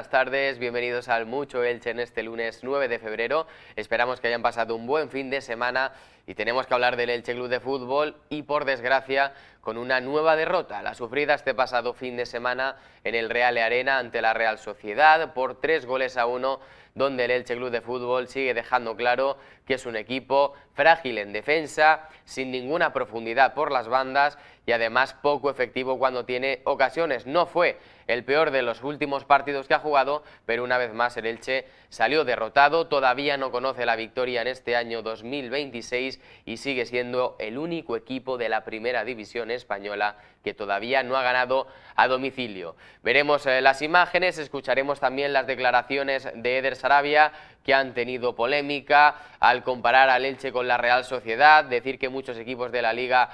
buenas tardes, bienvenidos al Mucho Elche en este lunes 9 de febrero. Esperamos que hayan pasado un buen fin de semana y tenemos que hablar del Elche Club de Fútbol y, por desgracia, con una nueva derrota, la sufrida este pasado fin de semana en el Real Arena ante la Real Sociedad por 3-1, donde el Elche Club de Fútbol sigue dejando claro que es un equipo frágil en defensa, sin ninguna profundidad por las bandas y además poco efectivo cuando tiene ocasiones. No fue el peor de los últimos partidos que ha jugado, pero una vez más el Elche salió derrotado, todavía no conoce la victoria en este año 2026 y sigue siendo el único equipo de la primera división española que todavía no ha ganado a domicilio. Veremos las imágenes, escucharemos también las declaraciones de Eder Sarabia, que han tenido polémica al comparar al Elche con la Real Sociedad, decir que muchos equipos de la Liga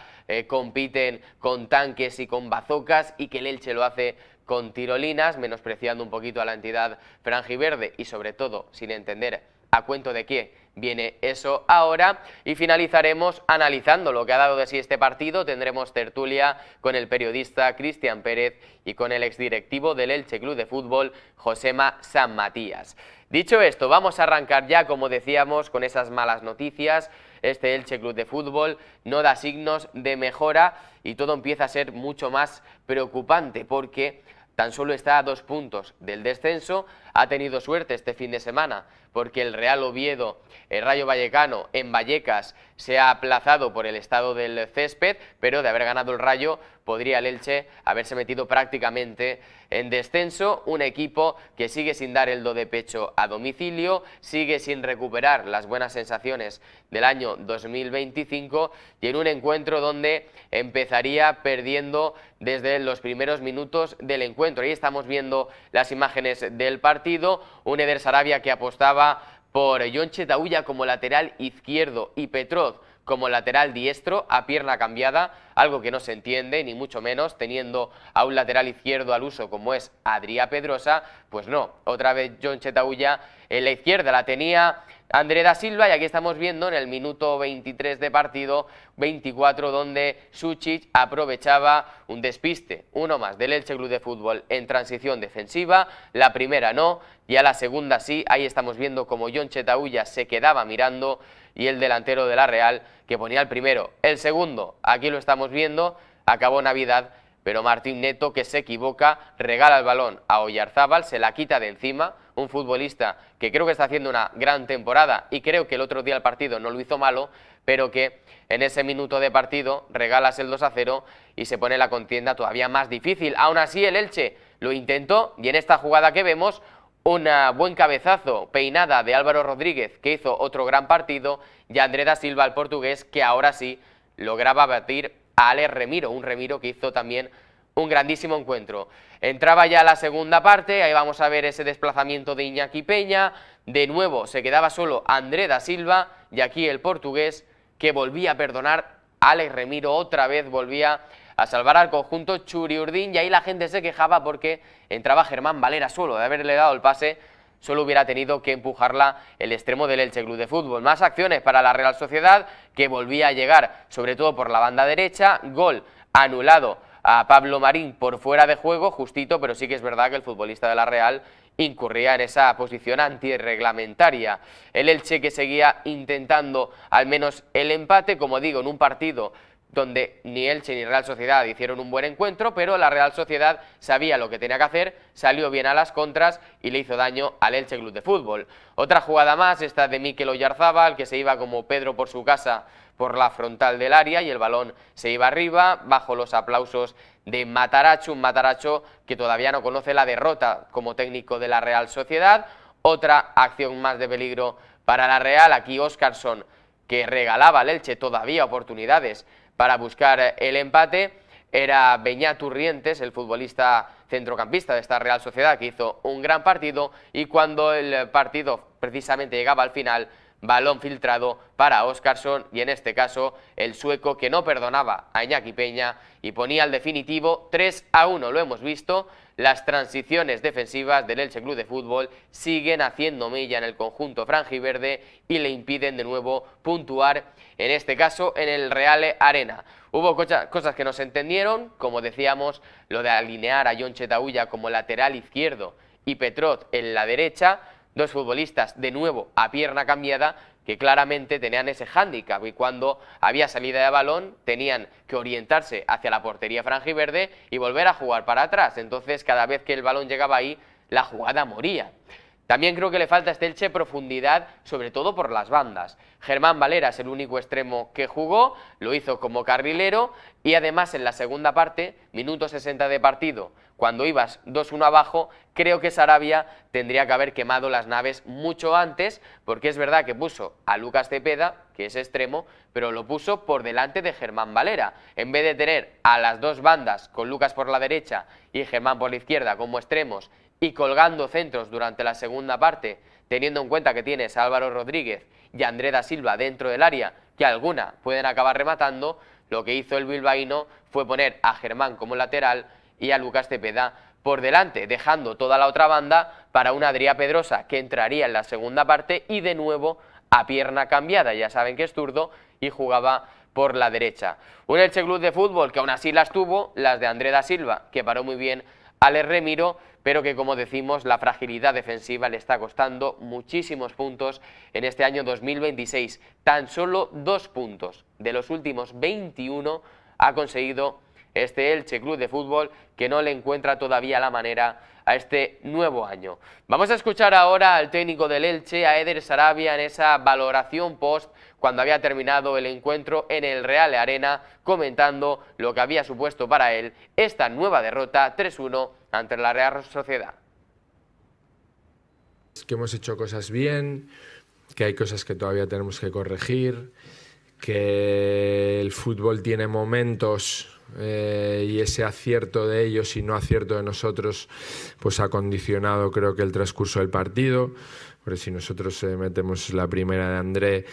compiten con tanques y con bazocas y que el Elche lo hace con tirolinas, menospreciando un poquito a la entidad franjiverde y sobre todo sin entender a cuento de qué viene eso ahora, y finalizaremos analizando lo que ha dado de sí este partido. Tendremos tertulia con el periodista Cristian Pérez y con el exdirectivo del Elche Club de Fútbol, Josema San Matías. Dicho esto, vamos a arrancar ya, como decíamos, con esas malas noticias. Este Elche Club de Fútbol no da signos de mejora y todo empieza a ser mucho más preocupante porque tan solo está a 2 puntos del descenso. Ha tenido suerte este fin de semana porque el Real Oviedo, el Rayo Vallecano en Vallecas, se ha aplazado por el estado del césped, pero de haber ganado el Rayo podría el Elche haberse metido prácticamente en descenso. Un equipo que sigue sin dar el do de pecho a domicilio, sigue sin recuperar las buenas sensaciones del año 2025 y en un encuentro donde empezaría perdiendo desde los primeros minutos del encuentro. Ahí estamos viendo las imágenes del partido, un Eder Sarabia que apostaba por Jon Chetauya como lateral izquierdo y Petroz como lateral diestro a pierna cambiada, algo que no se entiende, ni mucho menos, teniendo a un lateral izquierdo al uso como es Adrià Pedrosa. Pues no, otra vez Jon Chetauya en la izquierda, la tenía André da Silva y aquí estamos viendo en el minuto 23 de partido, 24, donde Suchich aprovechaba un despiste, uno más del Elche Club de Fútbol en transición defensiva, la primera no, y a la segunda sí. Ahí estamos viendo como Jon Chetauya se quedaba mirando y el delantero de la Real que ponía el primero. El segundo, aquí lo estamos viendo, acabó Navidad, pero Martín Neto, que se equivoca, regala el balón a Oyarzábal, se la quita de encima, un futbolista que creo que está haciendo una gran temporada y creo que el otro día el partido no lo hizo malo, pero que en ese minuto de partido regalas el 2-0 y se pone la contienda todavía más difícil. Aún así el Elche lo intentó y en esta jugada que vemos, un buen cabezazo, peinada de Álvaro Rodríguez, que hizo otro gran partido, y André da Silva, el portugués, que ahora sí lograba batir a Alex Remiro, un Remiro que hizo también un grandísimo encuentro. Entraba ya la segunda parte, ahí vamos a ver ese desplazamiento de Iñaki Peña, de nuevo se quedaba solo André da Silva, y aquí el portugués que volvía a perdonar a Alex Remiro, otra vez volvía a salvar al conjunto Churi Urdín, y ahí la gente se quejaba porque entraba Germán Valera solo, de haberle dado el pase solo hubiera tenido que empujarla el extremo del Elche Club de Fútbol. Más acciones para la Real Sociedad, que volvía a llegar sobre todo por la banda derecha, gol anulado a Pablo Marín por fuera de juego, justito, pero sí que es verdad que el futbolista de la Real incurría en esa posición antirreglamentaria. El Elche que seguía intentando al menos el empate, como digo, en un partido donde ni Elche ni Real Sociedad hicieron un buen encuentro, pero la Real Sociedad sabía lo que tenía que hacer, salió bien a las contras y le hizo daño al Elche Club de Fútbol. Otra jugada más, esta de Mikel Oyarzábal, que se iba como Pedro por su casa por la frontal del área y el balón se iba arriba, bajo los aplausos de Matarazzo, un Matarazzo que todavía no conoce la derrota como técnico de la Real Sociedad. Otra acción más de peligro para la Real, aquí Óscarson, que regalaba al Elche todavía oportunidades para buscar el empate, era Beñat Urrientes, el futbolista centrocampista de esta Real Sociedad, que hizo un gran partido, y cuando el partido precisamente llegaba al final, balón filtrado para Óscarson, y en este caso el sueco que no perdonaba a Iñaki Peña y ponía el definitivo 3-1. Lo hemos visto, las transiciones defensivas del Elche Club de Fútbol siguen haciendo mella en el conjunto franjiverde y le impiden de nuevo puntuar, en este caso en el Real Arena. Hubo cosas que no se entendieron, como decíamos, lo de alinear a Jon Chetauya como lateral izquierdo y Petrot en la derecha, dos futbolistas de nuevo a pierna cambiada que claramente tenían ese hándicap y cuando había salida de balón tenían que orientarse hacia la portería franjiverde y volver a jugar para atrás. Entonces cada vez que el balón llegaba ahí la jugada moría. También creo que le falta a este Elche profundidad, sobre todo por las bandas. Germán Valera es el único extremo que jugó, lo hizo como carrilero y además en la segunda parte, minuto 60 de partido, cuando ibas 2-1 abajo, creo que Sarabia tendría que haber quemado las naves mucho antes, porque es verdad que puso a Lucas Cepeda, que es extremo, pero lo puso por delante de Germán Valera. En vez de tener a las dos bandas, con Lucas por la derecha y Germán por la izquierda como extremos, y colgando centros durante la segunda parte, teniendo en cuenta que tienes a Álvaro Rodríguez y a André da Silva dentro del área, que alguna pueden acabar rematando, lo que hizo el bilbaíno fue poner a Germán como lateral y a Lucas Cepeda por delante, dejando toda la otra banda para una Adrià Pedrosa que entraría en la segunda parte y de nuevo a pierna cambiada, ya saben que es zurdo y jugaba por la derecha. Un Elche Club de Fútbol que aún así las tuvo, las de André da Silva, que paró muy bien a Alex Remiro, pero que como decimos la fragilidad defensiva le está costando muchísimos puntos en este año 2026. Tan solo 2 puntos de los últimos 21 ha conseguido este Elche Club de Fútbol, que no le encuentra todavía la manera a este nuevo año. Vamos a escuchar ahora al técnico del Elche, a Eder Sarabia, en esa valoración post cuando había terminado el encuentro en el Real Arena, comentando lo que había supuesto para él esta nueva derrota 3-1 ante la Real Sociedad. Que hemos hecho cosas bien, que hay cosas que todavía tenemos que corregir, que el fútbol tiene momentos y ese acierto de ellos y no acierto de nosotros pues ha condicionado creo que el transcurso del partido, porque si nosotros metemos la primera de André,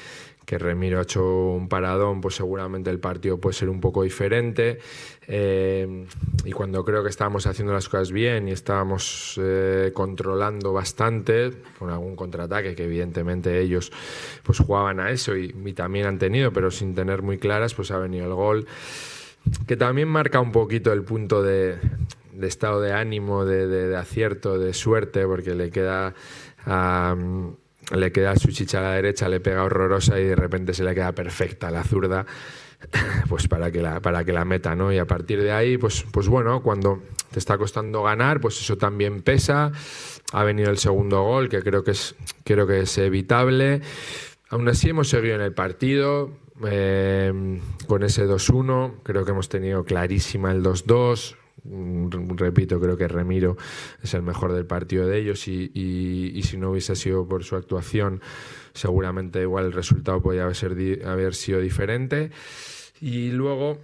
que Remiro ha hecho un paradón, pues seguramente el partido puede ser un poco diferente, y cuando creo que estábamos haciendo las cosas bien y estábamos controlando bastante con algún contraataque que evidentemente ellos pues jugaban a eso y también han tenido, pero sin tener muy claras, pues ha venido el gol, que también marca un poquito el punto de estado de ánimo, de acierto, de suerte, porque le queda su chicha a la derecha, le pega horrorosa y de repente se le queda perfecta la zurda, pues para que la meta, ¿no? Y a partir de ahí, pues bueno, cuando te está costando ganar, pues eso también pesa. Ha venido el segundo gol, que creo que es evitable. Aún así hemos seguido en el partido con ese 2-1. Creo que hemos tenido clarísima el 2-2. Repito, creo que Remiro es el mejor del partido de ellos y si no hubiese sido por su actuación seguramente igual el resultado podría haber sido diferente. Y luego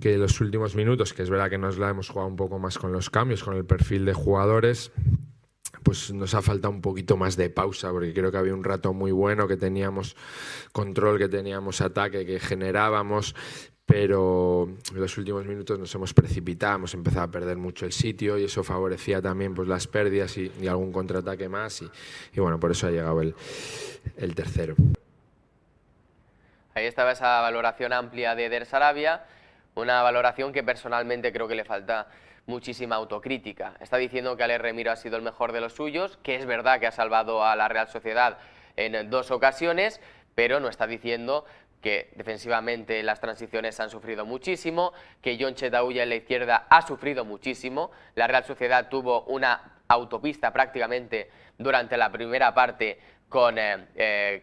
que los últimos minutos, que es verdad que nos la hemos jugado un poco más con los cambios, con el perfil de jugadores, pues nos ha faltado un poquito más de pausa, porque creo que había un rato muy bueno, que teníamos control, que teníamos ataque, que generábamos, pero en los últimos minutos nos hemos precipitado, hemos empezado a perder mucho el sitio y eso favorecía también pues las pérdidas y algún contraataque más y bueno, por eso ha llegado el tercero. Ahí estaba esa valoración amplia de Eder Sarabia, una valoración que personalmente creo que le falta muchísima autocrítica. Está diciendo que Alex Remiro ha sido el mejor de los suyos, que es verdad que ha salvado a la Real Sociedad en 2 ocasiones, pero no está diciendo que defensivamente las transiciones han sufrido muchísimo, que Jon Chetauya en la izquierda ha sufrido muchísimo. La Real Sociedad tuvo una autopista prácticamente durante la primera parte con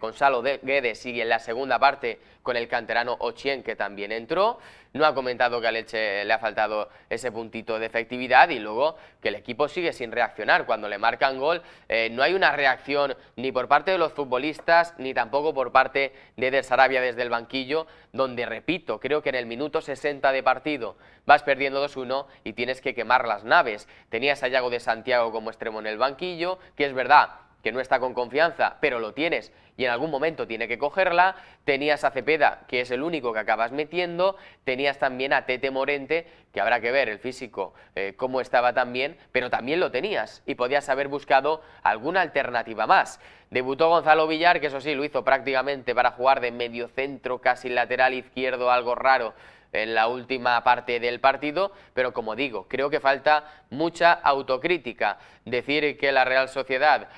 Gonzalo Guedes y en la segunda parte con el canterano Ochien, que también entró. No ha comentado que a Elche le ha faltado ese puntito de efectividad y luego que el equipo sigue sin reaccionar. Cuando le marcan gol no hay una reacción ni por parte de los futbolistas ni tampoco por parte de Eder Sarabia desde el banquillo, donde, repito, creo que en el minuto 60 de partido vas perdiendo 2-1 y tienes que quemar las naves. Tenías a Yago de Santiago como extremo en el banquillo, que es verdad que no está con confianza, pero lo tienes y en algún momento tiene que cogerla. Tenías a Cepeda, que es el único que acabas metiendo. Tenías también a Tete Morente, que habrá que ver el físico cómo estaba también, pero también lo tenías y podías haber buscado alguna alternativa más. Debutó Gonzalo Villar, que eso sí, lo hizo prácticamente para jugar de medio centro, casi lateral izquierdo, algo raro, en la última parte del partido, pero como digo, creo que falta mucha autocrítica. Decir que la Real Sociedad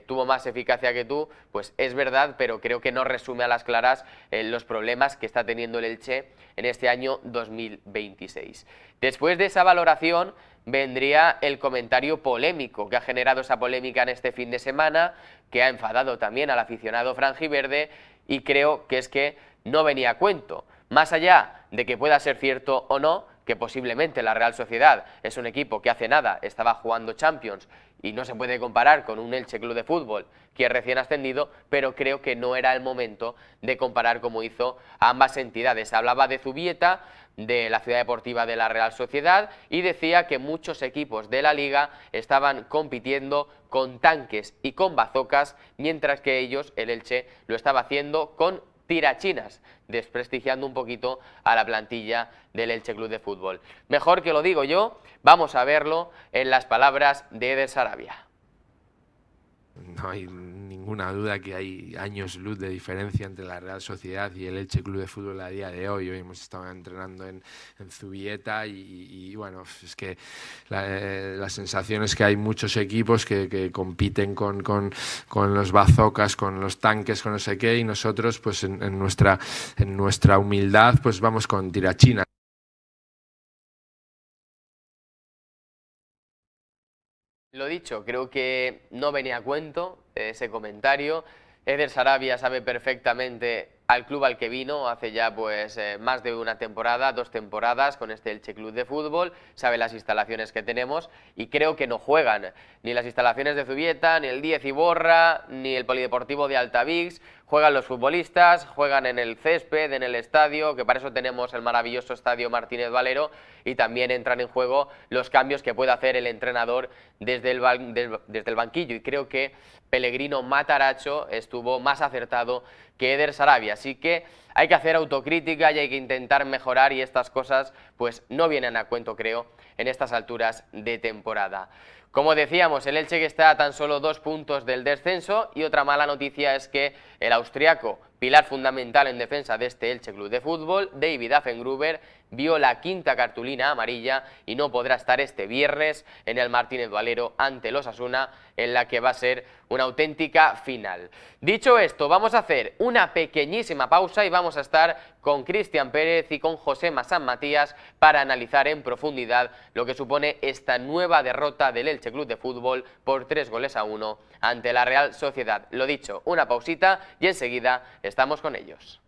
tuvo más eficacia que tú, pues es verdad, pero creo que no resume a las claras los problemas que está teniendo el Elche en este año 2026. Después de esa valoración vendría el comentario polémico que ha generado esa polémica en este fin de semana, que ha enfadado también al aficionado franjiverde, y creo que es que no venía a cuento. Más allá de que pueda ser cierto o no, que posiblemente la Real Sociedad es un equipo que hace nada estaba jugando Champions y no se puede comparar con un Elche Club de Fútbol que es recién ascendido, pero creo que no era el momento de comparar como hizo a ambas entidades. Hablaba de Zubieta, de la Ciudad Deportiva de la Real Sociedad, y decía que muchos equipos de la Liga estaban compitiendo con tanques y con bazocas, mientras que ellos, el Elche, lo estaba haciendo con tirachinas, desprestigiando un poquito a la plantilla del Elche Club de Fútbol. Mejor que lo digo yo, vamos a verlo en las palabras de Eder Sarabia. No hay ninguna duda que hay años luz de diferencia entre la Real Sociedad y el Elche Club de Fútbol a día de hoy. Hoy hemos estado entrenando en Zubieta y bueno, es que la sensación es que hay muchos equipos que compiten con los bazocas, con los tanques, con no sé qué, y nosotros pues en nuestra humildad pues vamos con tirachinas. Lo dicho, creo que no venía a cuento ese comentario. Eder Sarabia sabe perfectamente al club al que vino hace ya pues más de una temporada, 2 temporadas con este Elche Club de Fútbol, sabe las instalaciones que tenemos y creo que no juegan ni las instalaciones de Zubieta, ni el Díez Iborra, ni el Polideportivo de Altavix. Juegan los futbolistas, juegan en el césped, en el estadio, que para eso tenemos el maravilloso estadio Martínez Valero, y también entran en juego los cambios que puede hacer el entrenador desde el banquillo, y creo que Pellegrino Matarazzo estuvo más acertado que Eder Sarabia, así que hay que hacer autocrítica y hay que intentar mejorar, y estas cosas pues no vienen a cuento, creo, en estas alturas de temporada. Como decíamos, el Elche que está a tan solo 2 puntos del descenso, y otra mala noticia es que el austriaco, pilar fundamental en defensa de este Elche Club de Fútbol, David Affengruber, vio la 5ª cartulina amarilla y no podrá estar este viernes en el Martínez Valero ante el Osasuna, en la que va a ser una auténtica final. Dicho esto, vamos a hacer una pequeñísima pausa y vamos a estar con Cristian Pérez y con Josema San Matías para analizar en profundidad lo que supone esta nueva derrota del Elche Club de Fútbol por 3-1 ante la Real Sociedad. Lo dicho, una pausita y enseguida estamos con ellos.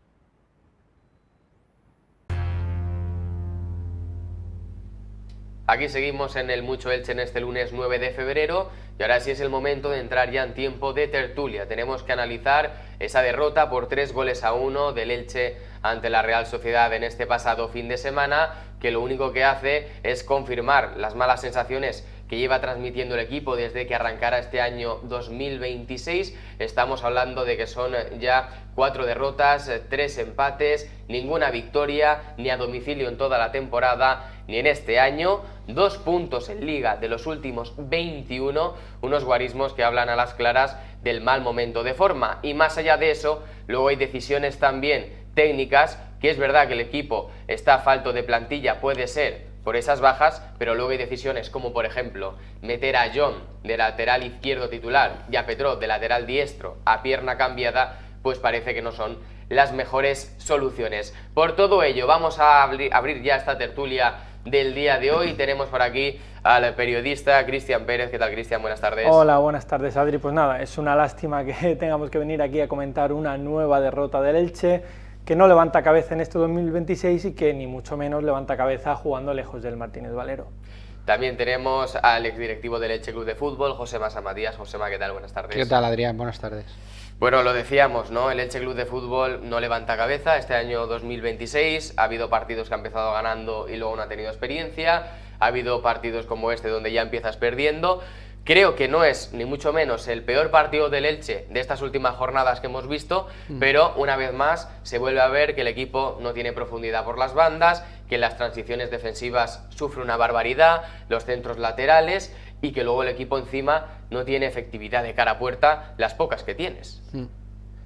Aquí seguimos en el Mucho Elche en este lunes 9 de febrero y ahora sí es el momento de entrar ya en tiempo de tertulia. Tenemos que analizar esa derrota por 3-1 del Elche ante la Real Sociedad en este pasado fin de semana, que lo único que hace es confirmar las malas sensaciones que lleva transmitiendo el equipo desde que arrancara este año 2026. Estamos hablando de que son ya 4 derrotas, 3 empates, ninguna victoria, ni a domicilio en toda la temporada, ni en este año. 2 puntos en Liga de los últimos 21, unos guarismos que hablan a las claras del mal momento de forma. Y más allá de eso, luego hay decisiones también técnicas, que es verdad que el equipo está falto de plantilla, puede ser por esas bajas, pero luego hay decisiones como por ejemplo meter a John de lateral izquierdo titular y a Petrov de lateral diestro a pierna cambiada, pues parece que no son las mejores soluciones. Por todo ello vamos a abrir ya esta tertulia del día de hoy. Tenemos por aquí al periodista Cristian Pérez. ¿Qué tal, Cristian? Buenas tardes. Hola, buenas tardes, Adri. Pues nada, es una lástima que tengamos que venir aquí a comentar una nueva derrota del Elche, que no levanta cabeza en este 2026 y que ni mucho menos levanta cabeza jugando lejos del Martínez Valero. También tenemos al exdirectivo del Elche Club de Fútbol, Josema San Matías. Josema, ¿qué tal? Buenas tardes. ¿Qué tal, Adrián? Buenas tardes. Bueno, lo decíamos, ¿no? El Elche Club de Fútbol no levanta cabeza este año 2026. Ha habido partidos que ha empezado ganando y luego no ha tenido experiencia. Ha habido partidos como este donde ya empiezas perdiendo. Creo que no es ni mucho menos el peor partido del Elche de estas últimas jornadas que hemos visto, pero una vez más se vuelve a ver que el equipo no tiene profundidad por las bandas, que en las transiciones defensivas sufre una barbaridad, los centros laterales, y que luego el equipo encima no tiene efectividad de cara a puerta, las pocas que tienes.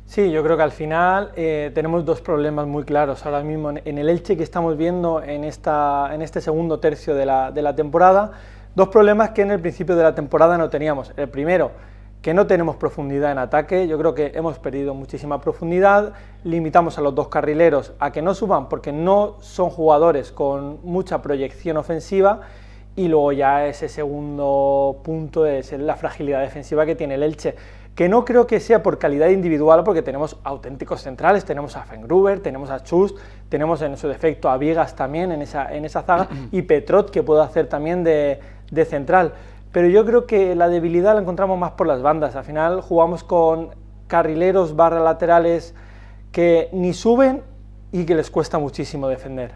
Sí, yo creo que al final tenemos dos problemas muy claros ahora mismo en el Elche que estamos viendo en este segundo tercio de la temporada. Dos problemas que en el principio de la temporada no teníamos. El primero, que no tenemos profundidad en ataque. Yo creo que hemos perdido muchísima profundidad, limitamos a los dos carrileros a que no suban porque no son jugadores con mucha proyección ofensiva, y luego ya ese segundo punto es la fragilidad defensiva que tiene el Elche, que no creo que sea por calidad individual, porque tenemos auténticos centrales, tenemos a Fengruber, tenemos a Chust, tenemos en su defecto a Viegas también en esa zaga, y Petrot, que puede hacer también de central. Pero yo creo que la debilidad la encontramos más por las bandas. Al final jugamos con carrileros barra laterales que ni suben y que les cuesta muchísimo defender.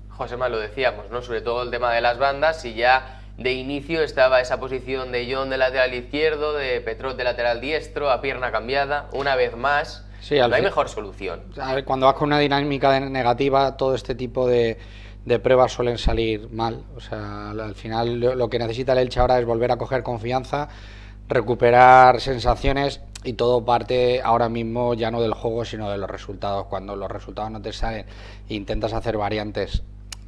Josema, lo decíamos, ¿no? Sobre todo el tema de las bandas, y ya de inicio estaba esa posición de Jon de lateral izquierdo, de Petrot de lateral diestro, a pierna cambiada, una vez más. Sí, no hay mejor solución. Cuando vas con una dinámica negativa, todo este tipo de pruebas suelen salir mal. O sea, al final lo que necesita el Elche ahora es volver a coger confianza, recuperar sensaciones, y todo parte ahora mismo ya no del juego sino de los resultados. Cuando los resultados no te salen e intentas hacer variantes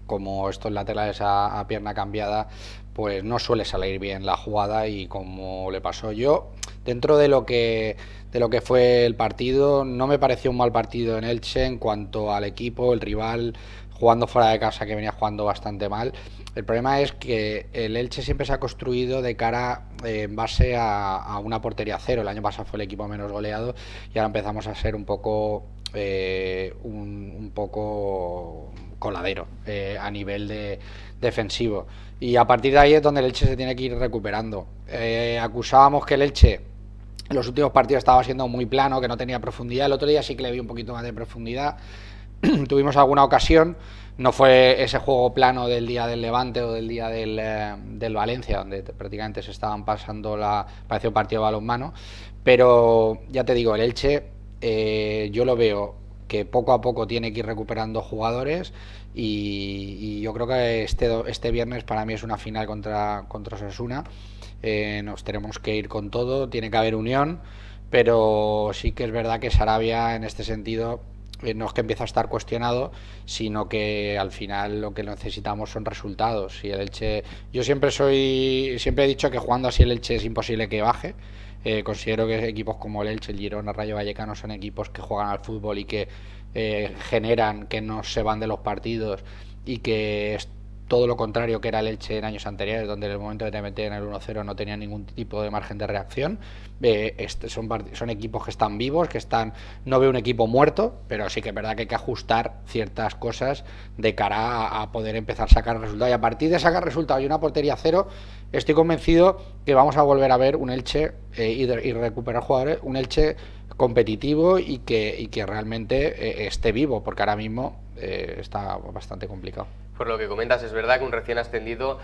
como estos laterales a pierna cambiada, pues no suele salir bien la jugada, y como le pasó yo, dentro de lo que fue el partido, no me pareció un mal partido en Elche en cuanto al equipo, el rival jugando fuera de casa, que venía jugando bastante mal. El problema es que el Elche siempre se ha construido de cara en base a una portería cero. El año pasado fue el equipo menos goleado y ahora empezamos a ser un poco coladero a nivel defensivo, y a partir de ahí es donde el Elche se tiene que ir recuperando. Acusábamos que el Elche en los últimos partidos estaba siendo muy plano, que no tenía profundidad. El otro día sí que le vi un poquito más de profundidad. Tuvimos alguna ocasión, no fue ese juego plano del día del Levante o del día del Valencia, donde prácticamente se estaban pasando parecía un partido de balonmano, pero ya te digo, el Elche yo lo veo que poco a poco tiene que ir recuperando jugadores, y yo creo que este viernes para mí es una final contra Osasuna. Nos tenemos que ir con todo, tiene que haber unión, pero sí que es verdad que Sarabia en este sentido no es que empiece a estar cuestionado, sino que al final lo que necesitamos son resultados. Y el Elche, yo siempre he dicho que jugando así el Elche es imposible que baje. Considero que equipos como el Elche, el Girona, Rayo Vallecano son equipos que juegan al fútbol y que generan que no se van de los partidos, y que es todo lo contrario que era el Elche en años anteriores, donde en el momento de te meter en el 1-0 no tenía ningún tipo de margen de reacción. Son equipos que están vivos, no veo un equipo muerto, pero sí que es verdad que hay que ajustar ciertas cosas de cara a poder empezar a sacar resultados, y a partir de sacar resultados y una portería cero, estoy convencido que vamos a volver a ver un Elche y recuperar jugadores, un Elche competitivo y que realmente esté vivo, porque ahora mismo está bastante complicado. Por lo que comentas, es verdad que un recién ascendido,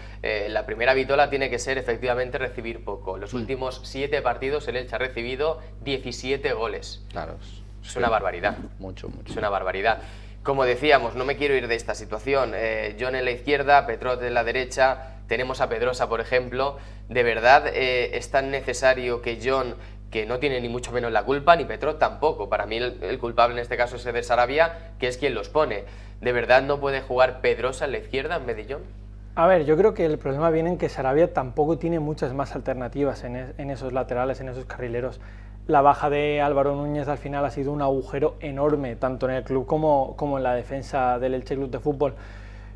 la primera vitola tiene que ser efectivamente recibir poco. Los últimos 7 partidos el Elche ha recibido 17 goles. Claro. Es una barbaridad. Mucho. Es una barbaridad. Como decíamos, no me quiero ir de esta situación. Jon en la izquierda, Petrot en la derecha, tenemos a Pedrosa, por ejemplo. ¿De verdad es tan necesario que Jon, que no tiene ni mucho menos la culpa, ni Petrot tampoco? Para mí el culpable en este caso es Eder Sarabia, que es quien los pone. ¿De verdad no puede jugar Pedrosa en la izquierda en vez de Jon? A ver, yo creo que el problema viene en que Sarabia tampoco tiene muchas más alternativas en esos laterales, en esos carrileros. La baja de Álvaro Núñez al final ha sido un agujero enorme, tanto en el club como en la defensa del Elche Club de Fútbol.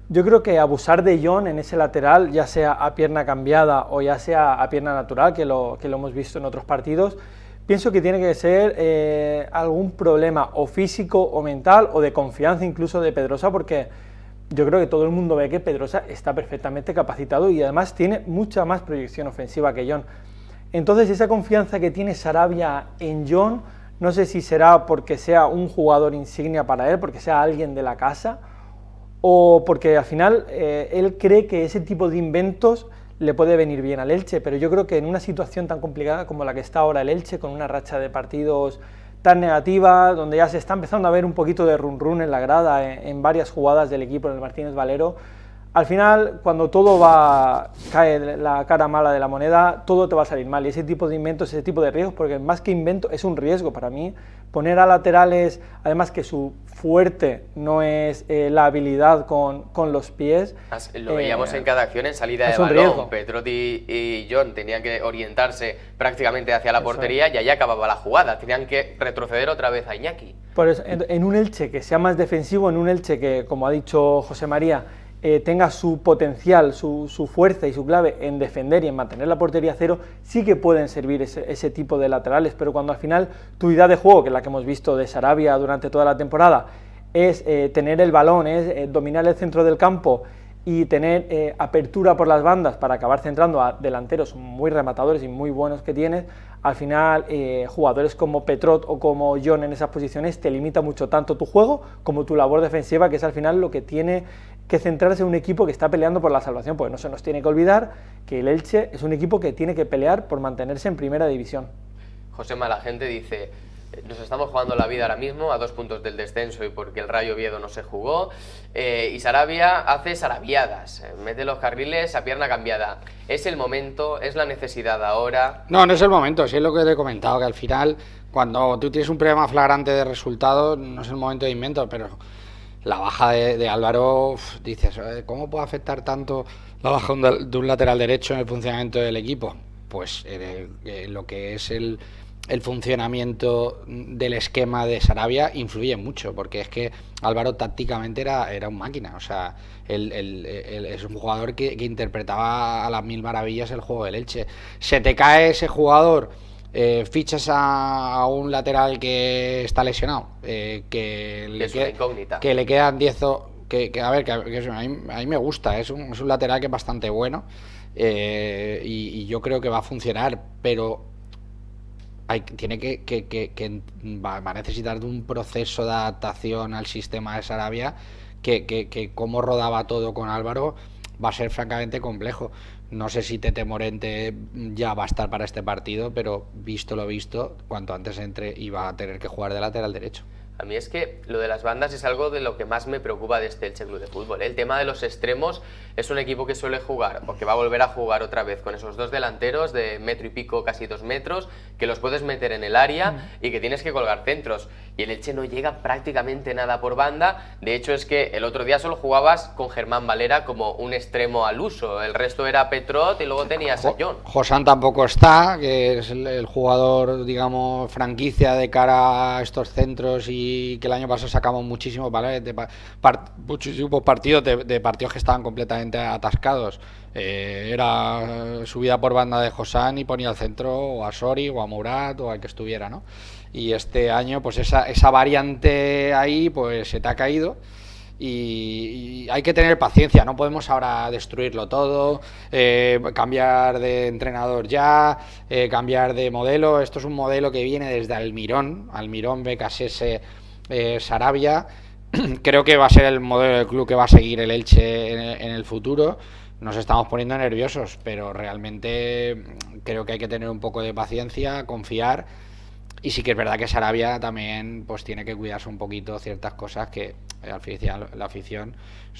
Yo creo que abusar de Jon en ese lateral, ya sea a pierna cambiada o ya sea a pierna natural, que lo hemos visto en otros partidos, pienso que tiene que ser algún problema o físico o mental o de confianza incluso de Pedrosa, porque yo creo que todo el mundo ve que Pedrosa está perfectamente capacitado y además tiene mucha más proyección ofensiva que Jon. Entonces esa confianza que tiene Sarabia en Jon, no sé si será porque sea un jugador insignia para él, porque sea alguien de la casa, o porque al final él cree que ese tipo de inventos le puede venir bien al Elche, pero yo creo que en una situación tan complicada como la que está ahora el Elche, con una racha de partidos tan negativa, donde ya se está empezando a ver un poquito de run-run en la grada en varias jugadas del equipo en el Martínez Valero, al final, cuando todo cae la cara mala de la moneda, todo te va a salir mal. Y ese tipo de inventos, ese tipo de riesgos, porque más que invento, es un riesgo para mí. Poner a laterales, además que su fuerte no es la habilidad con los pies. Lo veíamos en cada acción en salida de balón. Petrot y John tenían que orientarse prácticamente hacia la portería y allá acababa la jugada. Tenían que retroceder otra vez a Iñaki. Por eso, en un Elche que sea más defensivo, en un Elche que, como ha dicho José María, tenga su potencial, su fuerza y su clave en defender y en mantener la portería a cero, sí que pueden servir ese tipo de laterales, pero cuando al final tu idea de juego, que es la que hemos visto de Sarabia durante toda la temporada, es tener el balón, es dominar el centro del campo y tener apertura por las bandas para acabar centrando a delanteros muy rematadores y muy buenos que tienes, al final jugadores como Petrot o como John en esas posiciones te limita mucho tanto tu juego como tu labor defensiva, que es al final lo que tiene que centrarse en un equipo que está peleando por la salvación, porque no se nos tiene que olvidar que el Elche es un equipo que tiene que pelear por mantenerse en primera división. Josema, la gente dice, nos estamos jugando la vida ahora mismo a 2 puntos del descenso y porque el Rayo Oviedo no se jugó, y Sarabia hace sarabiadas, mete los carriles a pierna cambiada. ¿Es el momento? ¿Es la necesidad ahora? No es el momento, sí es lo que te he comentado, que al final, cuando tú tienes un problema flagrante de resultados, no es el momento de invento, pero la baja de Álvaro, dices, ¿cómo puede afectar tanto la baja de un lateral derecho en el funcionamiento del equipo? Pues lo que es el funcionamiento del esquema de Sarabia influye mucho, porque es que Álvaro tácticamente era un máquina, o sea, él es un jugador que interpretaba a las mil maravillas el juego del Elche. Se te cae ese jugador, fichas a un lateral que está lesionado, que le quedan 10 a mí me gusta, es un lateral que es bastante bueno, y yo creo que va a funcionar, pero va a necesitar de un proceso de adaptación al sistema de Sarabia que como rodaba todo con Álvaro va a ser francamente complejo. No sé si Tete Morente ya va a estar para este partido, pero visto lo visto, cuanto antes entre iba a tener que jugar de lateral derecho. A mí es que lo de las bandas es algo de lo que más me preocupa de este Elche Club de Fútbol. El tema de los extremos, es un equipo que suele jugar, porque va a volver a jugar otra vez con esos 2 delanteros de 1 y pico, casi 2 metros, que los puedes meter en el área y que tienes que colgar centros. Y el Elche no llega prácticamente nada por banda. De hecho, es que el otro día solo jugabas con Germán Valera como un extremo al uso. El resto era Petrot y luego tenías a John. Josán tampoco está, que es el jugador, digamos, franquicia de cara a estos centros, y que el año pasado sacamos muchísimos balones muchísimos partidos de partidos que estaban completamente atascados. Era subida por banda de Josán y ponía al centro o a Sori o a Murat o al que estuviera, ¿no? Y este año pues esa variante ahí pues se te ha caído. Y hay que tener paciencia, no podemos ahora destruirlo todo, cambiar de entrenador ya, cambiar de modelo. Esto es un modelo que viene desde Almirón, Becasese, Sarabia. Creo que va a ser el modelo del club que va a seguir el Elche en el futuro. Nos estamos poniendo nerviosos, pero realmente creo que hay que tener un poco de paciencia, confiar. Y sí que es verdad que Sarabia también pues tiene que cuidarse un poquito ciertas cosas que al final la afición,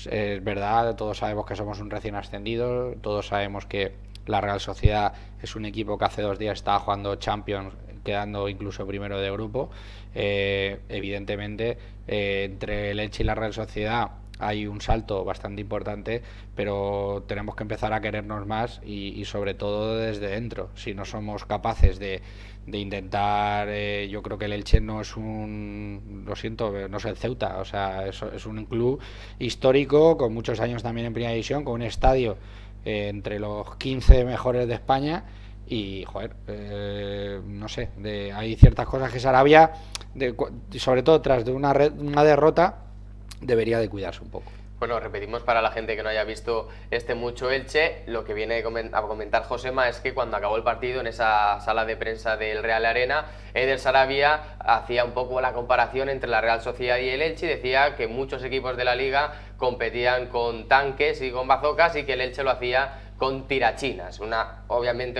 es verdad, todos sabemos que somos un recién ascendido, todos sabemos que la Real Sociedad es un equipo que hace 2 días estaba jugando Champions, quedando incluso primero de grupo. Evidentemente entre el Elche y la Real Sociedad hay un salto bastante importante, pero tenemos que empezar a querernos más y sobre todo desde dentro. Si no somos capaces de intentar, yo creo que el Elche no es no es el Ceuta, o sea, es un club histórico con muchos años también en primera división, con un estadio entre los 15 mejores de España. Y, joder, no sé, hay ciertas cosas que Sarabia, sobre todo tras de una derrota, debería de cuidarse un poco. Bueno, repetimos para la gente que no haya visto mucho Elche, lo que viene a comentar Josema es que cuando acabó el partido en esa sala de prensa del Real Arena, Eder Sarabia hacía un poco la comparación entre la Real Sociedad y el Elche y decía que muchos equipos de la Liga competían con tanques y con bazocas y que el Elche lo hacía con tirachinas, obviamente